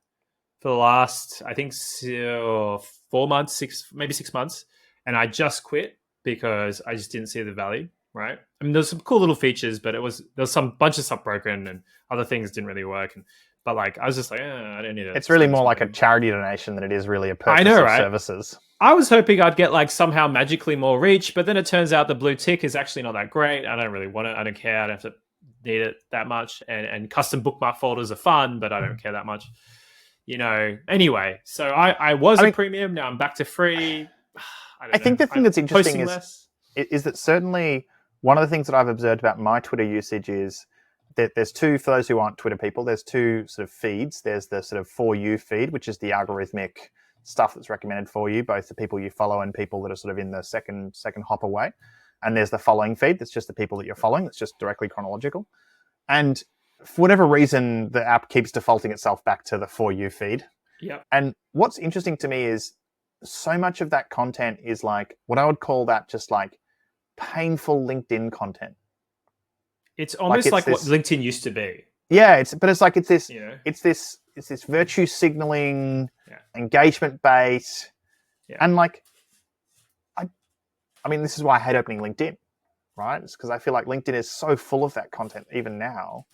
for the last, I think, 4 months, 6 months. And I just quit because I just didn't see the value, right? I mean, there's some cool little features, but there was some bunch of stuff broken and other things didn't really work. But like, I was just like, I don't need it. It's really more like a charity donation than it is really a purchase of services. I was hoping I'd get like somehow magically more reach, but then it turns out the blue tick is actually not that great. I don't really want it. I don't care. I don't have to need it that much. And custom bookmark folders are fun, but I don't care that much. Anyway, so I was a premium. Now I'm back to free. I think the thing that's interesting is that certainly one of the things that I've observed about my Twitter usage is that there's two, for those who aren't Twitter people, there's two sort of feeds. There's the sort of For You feed, which is the algorithmic stuff that's recommended for you, both the people you follow and people that are sort of in the second hop away. And there's the following feed. That's just the people that you're following. That's just directly chronological. And for whatever reason, the app keeps defaulting itself back to the For You feed. Yeah. And what's interesting to me is so much of that content is like what I would call that just like painful LinkedIn content. It's almost like what LinkedIn used to be. Yeah, it's this virtue signaling, engagement bait, and like, I mean, this is why I hate opening LinkedIn, right? It's because I feel like LinkedIn is so full of that content even now,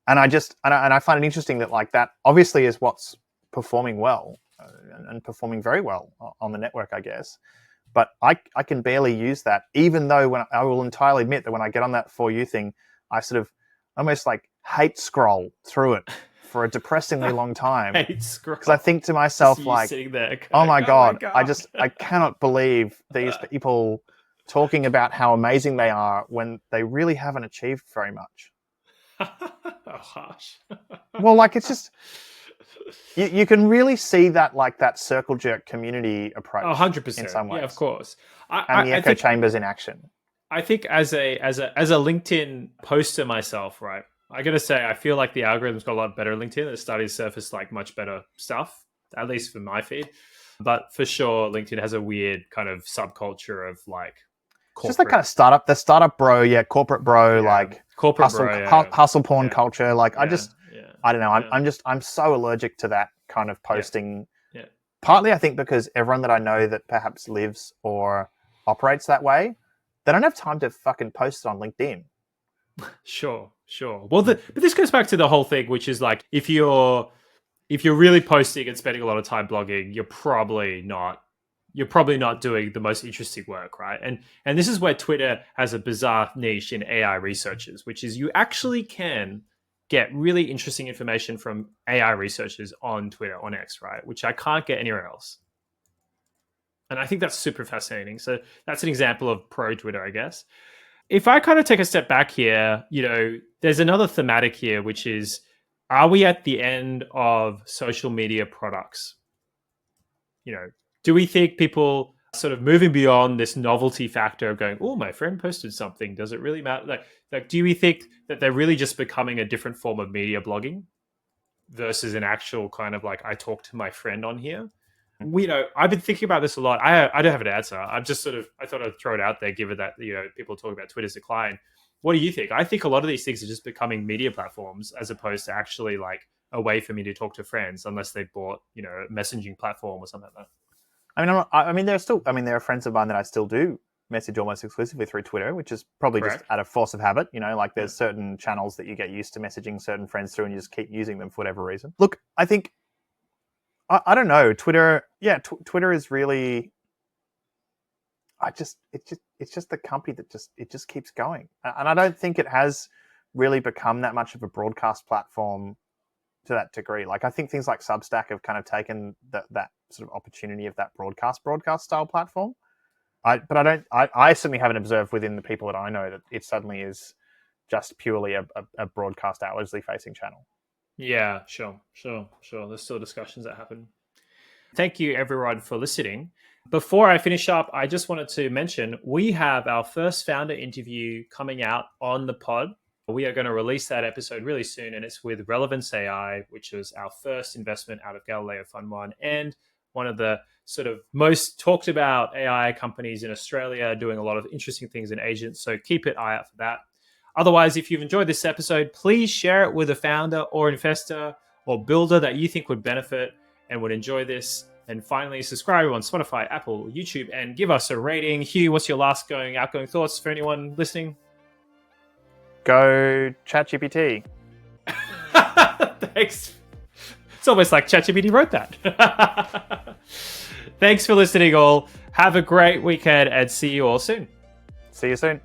and I find it interesting that like that obviously is what's performing well and performing very well on the network, I guess. But I can barely use that, even though when I will entirely admit that when I get on that For You thing, I sort of almost like hate scroll through it for a depressingly long time. Hate scroll. Because I think to myself like, going, oh my God, I cannot believe these people talking about how amazing they are when they really haven't achieved very much. Oh, harsh. Well, like it's just... You can really see that like that circle jerk community approach. 100%. In some ways. Yeah, of course. And the echo chambers in action. I think as a LinkedIn poster myself, right? I gotta say, I feel like the algorithm's got a lot better on LinkedIn. It's starting to surface like much better stuff, at least for my feed. But for sure, LinkedIn has a weird kind of subculture of like just the kind of the startup bro, corporate bro, like corporate hustle porn culture. Like I don't know. Yeah. I'm so allergic to that kind of posting. Yeah. Partly, I think because everyone that I know that perhaps lives or operates that way, they don't have time to fucking post it on LinkedIn. Sure. Well, but this goes back to the whole thing, which is like if you're really posting and spending a lot of time blogging, you're probably not doing the most interesting work, right? And this is where Twitter has a bizarre niche in AI researchers, which is you actually can get really interesting information from AI researchers on Twitter, on X, right? Which I can't get anywhere else. And I think that's super fascinating. So that's an example of pro Twitter, I guess. If I kind of take a step back here, there's another thematic here, which is, are we at the end of social media products? Do we think people sort of moving beyond this novelty factor of going, oh, my friend posted something, does it really matter? Like, do we think that they're really just becoming a different form of media blogging versus an actual kind of like, I talk to my friend on here? I've been thinking about this a lot. I don't have an answer. I'm just I thought I'd throw it out there, given that, people talk about Twitter's decline. What do you think? I think a lot of these things are just becoming media platforms as opposed to actually like a way for me to talk to friends, unless they bought, a messaging platform or something like that. There are friends of mine that I still do message almost exclusively through Twitter, which is probably Correct. Just out of force of habit. Like there's certain channels that you get used to messaging certain friends through and you just keep using them for whatever reason. Look, I think, I don't know, Twitter, Twitter is really, it's just the company that just keeps going. And I don't think it has really become that much of a broadcast platform to that degree. Like I think things like Substack have kind of taken that sort of opportunity of that broadcast style platform. I certainly haven't observed within the people that I know that it suddenly is just purely a broadcast outwardly facing channel. Yeah, sure. There's still discussions that happen. Thank you everyone for listening. Before I finish up, I just wanted to mention we have our first founder interview coming out on the pod. We are going to release that episode really soon, and it's with Relevance AI, which is our first investment out of Galileo Fund 1 and one of the sort of most talked about AI companies in Australia, doing a lot of interesting things in agents. So keep an eye out for that. Otherwise, if you've enjoyed this episode, please share it with a founder or investor or builder that you think would benefit and would enjoy this. And finally, subscribe on Spotify, Apple, YouTube, and give us a rating. Hugh, what's your last outgoing thoughts for anyone listening? Go ChatGPT. Thanks. It's almost like ChatGPT wrote that. Thanks for listening, all. Have a great weekend and see you all soon. See you soon.